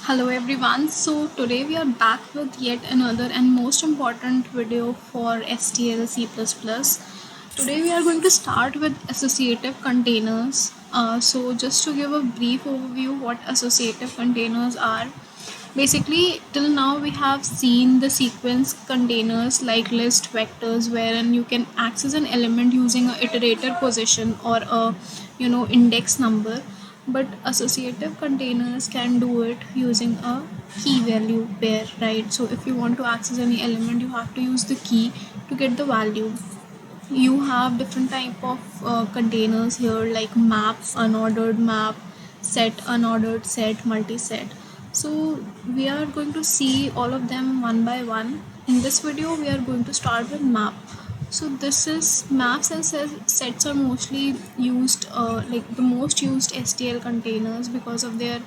Hello everyone. So today we are back with yet another and most important video for STL C++. Today we are going to start with associative containers. So just to give a brief overview what associative containers are. Basically till now we have seen the sequence containers like list vectors wherein you can access an element using a iterator position or a index number, but associative containers can do it using a key value pair, right? So if you want to access any element you have to use the key to get the value. You have different type of containers here like map, unordered map, set, unordered set, multi-set. So we are going to see all of them one by one. In this video we are going to start with map. So this is maps and sets are mostly used like the most used STL containers because of their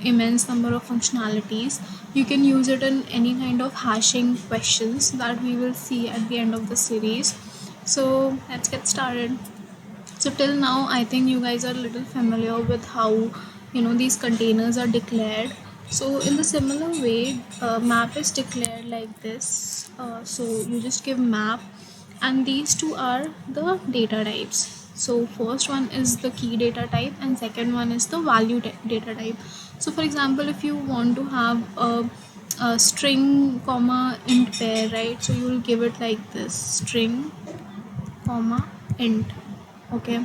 immense number of functionalities. You can use it in any kind of hashing questions that we will see at the end of the series. So let's get started. So till now I think you guys are a little familiar with how these containers are declared. So in the similar way, map is declared like this. So you just give map and these two are the data types. So first one is the key data type and second one is the value data type. So for example, if you want to have a string comma int pair, right? So you will give it like this: string comma int. Okay,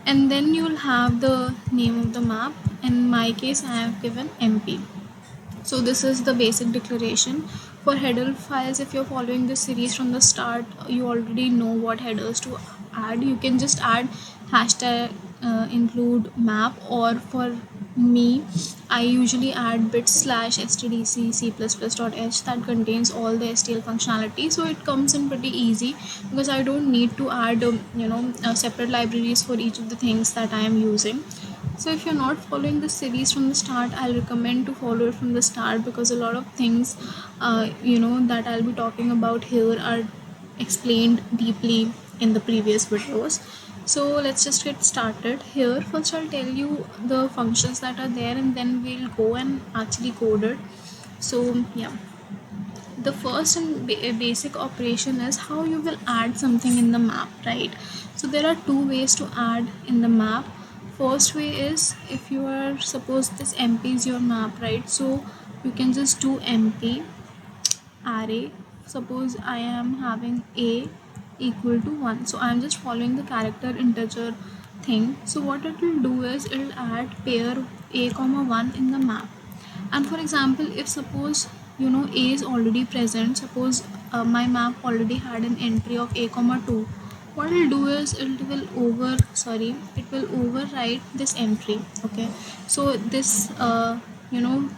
and then you'll have the name of the map. In my case I have given MP. So this is the basic declaration. For header files, if you're following this series from the start, you already know what headers to add. You can just add hashtag include map, or for me I usually add bit slash stdc c++.h that contains all the STL functionality, so it comes in pretty easy because I don't need to add separate libraries for each of the things that I am using. So if you're not following the series from the start, I'll recommend to follow it from the start because a lot of things that I'll be talking about here are explained deeply in the previous videos. So let's just get started. Here first I'll tell you the functions that are there and then we'll go and actually code it. So yeah, the first and basic operation is how you will add something in the map, right? So there are two ways to add in the map. First way is, if you are, suppose this MP is your map, right? So you can just do MP array. Suppose I am having a equal to 1, so I am just following the character integer thing. So what it will do is it will add pair a comma 1 in the map. And for example, if suppose a is already present, suppose my map already had an entry of a comma 2, what it'll do is it will overwrite this entry. Okay, so this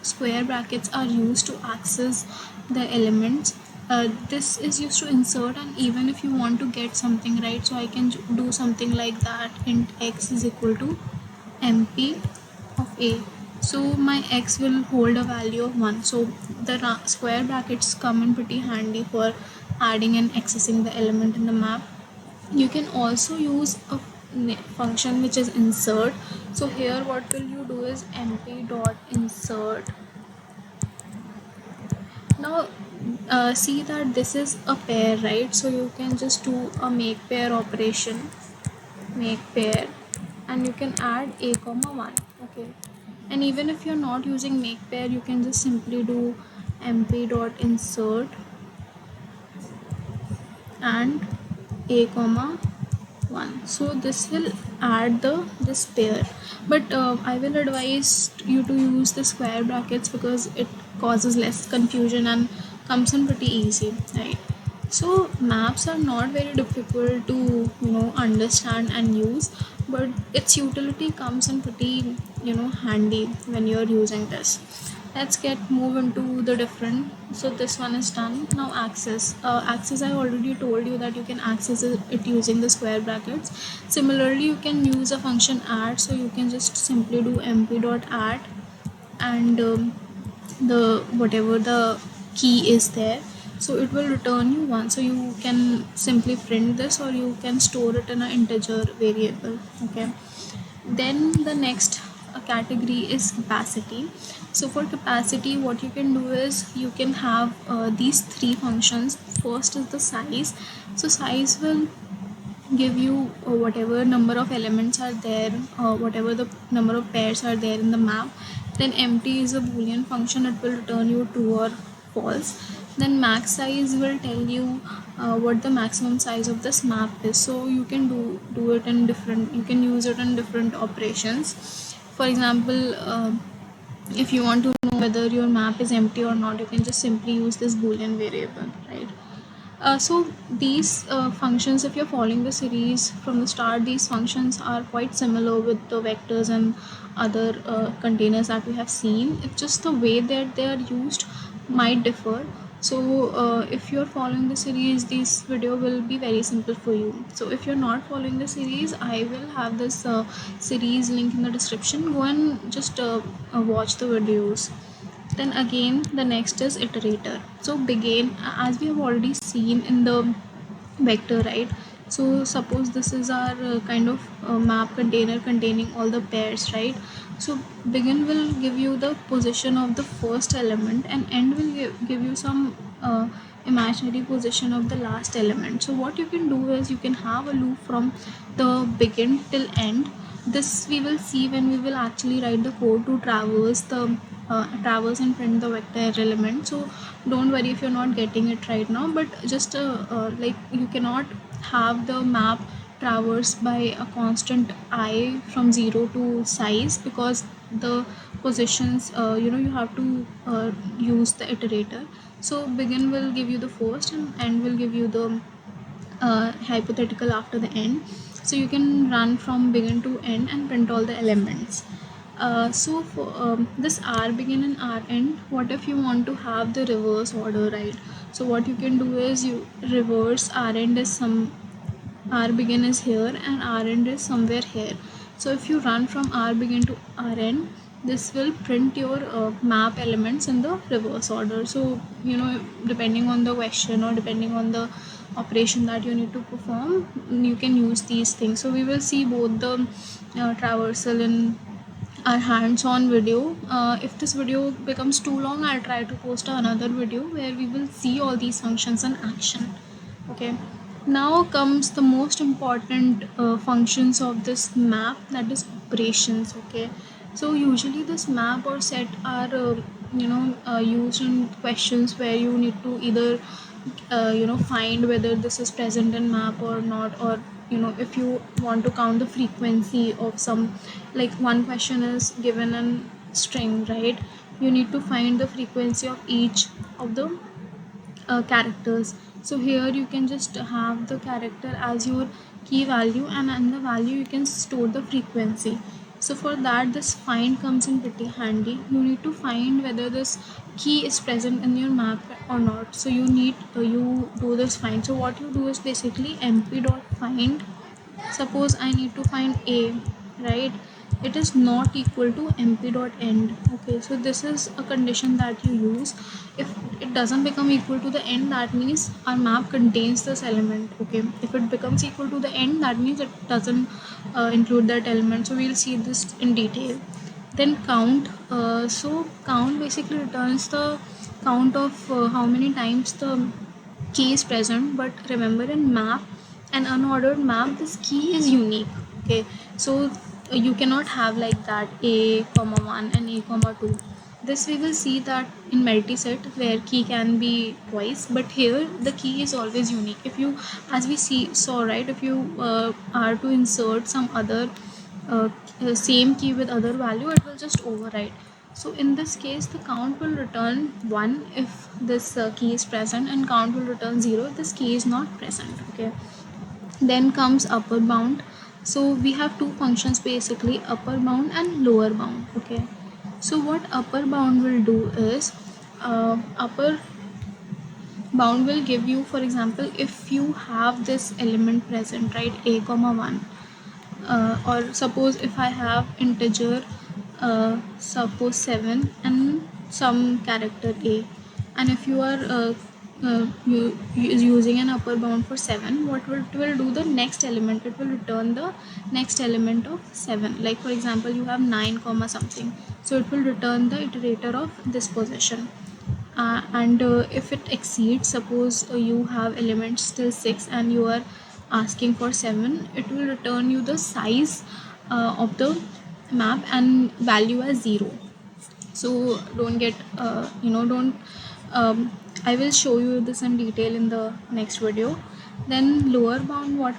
square brackets are used to access the elements. This is used to insert, and even if you want to get something, right, so I can do something like that: int x is equal to mp of a. So my x will hold a value of 1. So the square brackets come in pretty handy for adding and accessing the element in the map. You can also use a function which is insert. So here what will you do is mp dot insert. Now see that this is a pair, right? So you can just do a make pair operation, make pair, and you can add a comma 1. Okay, and even if you're not using make pair, you can just simply do mp dot insert and a comma 1. So this will add this pair, but I will advise you to use the square brackets because it causes less confusion and comes in pretty easy, right? So maps are not very difficult to understand and use, but its utility comes in pretty handy when you're using this. Let's get move into the different. So this one is done. Now access. Access, I already told you that you can access it using the square brackets. Similarly, you can use a function add. So you can just simply do mp dot add and the whatever the key is there, so it will return you 1. So you can simply print this or you can store it in an integer variable. Okay, then the next category is capacity. So for capacity, what you can do is you can have these three functions. First is the size. So size will give you whatever number of elements are there, whatever the number of pairs are there in the map. Then empty is a boolean function, it will return you true or false. Then max size will tell you what the maximum size of this map is. So you can do it in different, you can use it in different operations. For example, if you want to know whether your map is empty or not, you can just simply use this boolean variable, right? So these functions, if you're following the series from the start, these functions are quite similar with the vectors and other containers that we have seen. It's just the way that they are used might differ. So if you're following the series, this video will be very simple for you. So if you're not following the series, I will have this series link in the description. Go and just watch the videos. Then again, the next is iterator. So begin, as we have already seen in the vector, right? So suppose this is our kind of map container containing all the pairs, right? So begin will give you the position of the first element, and end will give you some imaginary position of the last element. So what you can do is you can have a loop from the begin till end. This we will see when we will actually write the code to traverse and print the vector element. So don't worry if you're not getting it right now, but just like you cannot have the map traverse by a constant I from 0 to size, because the positions, you have to use the iterator. So begin will give you the first and end will give you the hypothetical after the end. So you can run from begin to end and print all the elements. So for this R begin and R end, what if you want to have the reverse order, right? So what you can do is you reverse R end is some, R begin is here and R end is somewhere here. So if you run from R begin to R end, this will print your map elements in the reverse order. So depending on the question or depending on the operation that you need to perform, you can use these things. So we will see both the traversal in our hands-on video. If this video becomes too long, I'll try to post another video where we will see all these functions in action. Okay, now comes the most important functions of this map, that is operations. Okay, so usually this map or set are used in questions where you need to either find whether this is present in map or not, or if you want to count the frequency of some, like one question is given in string, right? You need to find the frequency of each of the characters. So here you can just have the character as your key value, and in the value you can store the frequency. So for that, this find comes in pretty handy. You need to find whether this key is present in your map or not. So you need you do this find. So what you do is basically mp.find. Suppose I need to find a, right? It is not equal to mp.end. Okay, so this is a condition that you use. If it doesn't become equal to the end, that means our map contains this element. Okay, if it becomes equal to the end, that means it doesn't include that element. So we'll see this in detail. Then count. So count basically returns the count of how many times the key is present. But remember, in map, an unordered map, this key is unique. Okay, so you cannot have like that a comma 1 and a comma 2. This we will see that in multiset where key can be twice, but here the key is always unique. If you, as we saw, right, if you are to insert some other same key with other value, it will just override. So in this case, the count will return 1 if this key is present, and count will return 0 if this key is not present. Okay, then comes upper bound. So we have two functions basically, upper bound and lower bound. Okay, so what upper bound will do is upper bound will give you, for example, if you have this element present, right, a comma 1, or suppose if I have integer suppose 7 and some character a, and if you are is using an upper bound for 7, what it will do, the next element, it will return the next element of 7. Like for example, you have 9 comma something, so it will return the iterator of this position. And if it exceeds, suppose you have elements till 6 and you are asking for 7, it will return you the size of the map and value as 0. So don't get don't I will show you this in detail in the next video. Then lower bound, what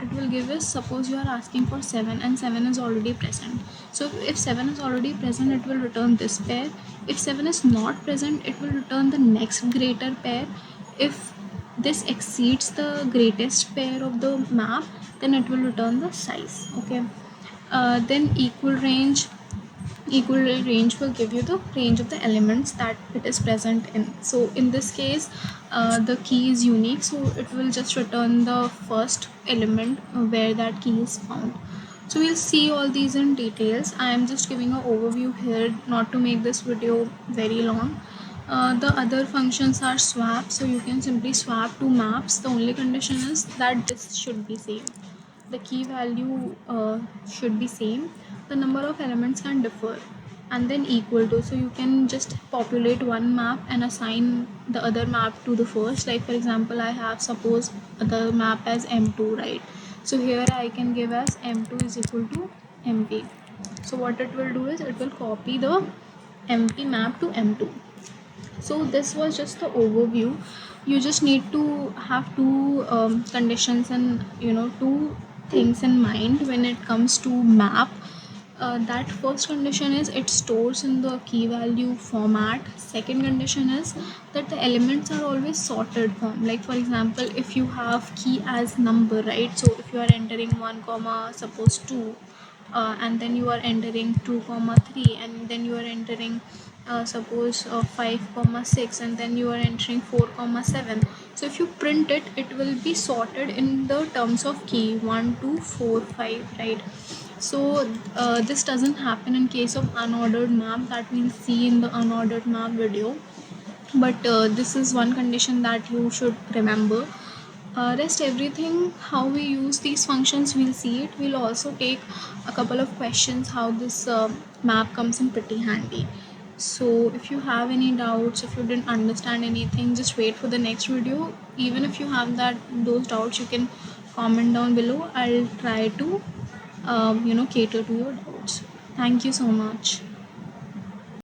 it will give is, suppose you are asking for 7 and 7 is already present. So if 7 is already present, it will return this pair. If 7 is not present, it will return the next greater pair. If this exceeds the greatest pair of the map, then it will return the size. Okay. Then equal range will give you the range of the elements that it is present in. So in this case, the key is unique, so it will just return the first element where that key is found. So we'll see all these in details. I am just giving an overview here, not to make this video very long. The other functions are swap, so you can simply swap two maps. The only condition is that this should be same, the key value should be same, the number of elements can differ, and then equal to, so you can just populate one map and assign the other map to the first. Like for example, I have, suppose, the map as m2, right? So here I can give as m2 is equal to mp. So what it will do is, it will copy the mp map to m2. So this was just the overview. You just need to have two conditions and two things in mind when it comes to map. That first condition is, it stores in the key value format. Second condition is that the elements are always sorted form. Like for example, if you have key as number, right? So if you are entering 1 comma suppose 2, and then you are entering 2 comma 3, and then you are entering suppose 5 comma 6, and then you are entering 4 comma 7. So if you print it, it will be sorted in the terms of key 1 2 4 5, right? So this doesn't happen in case of unordered map, that we'll see in the unordered map video. But this is one condition that you should remember. Rest everything, how we use these functions, we'll see it. We'll also take a couple of questions how this map comes in pretty handy. So if you have any doubts, if you didn't understand anything, just wait for the next video. Even if you have those doubts, you can comment down below. I'll try to cater to your doubts. Thank you so much.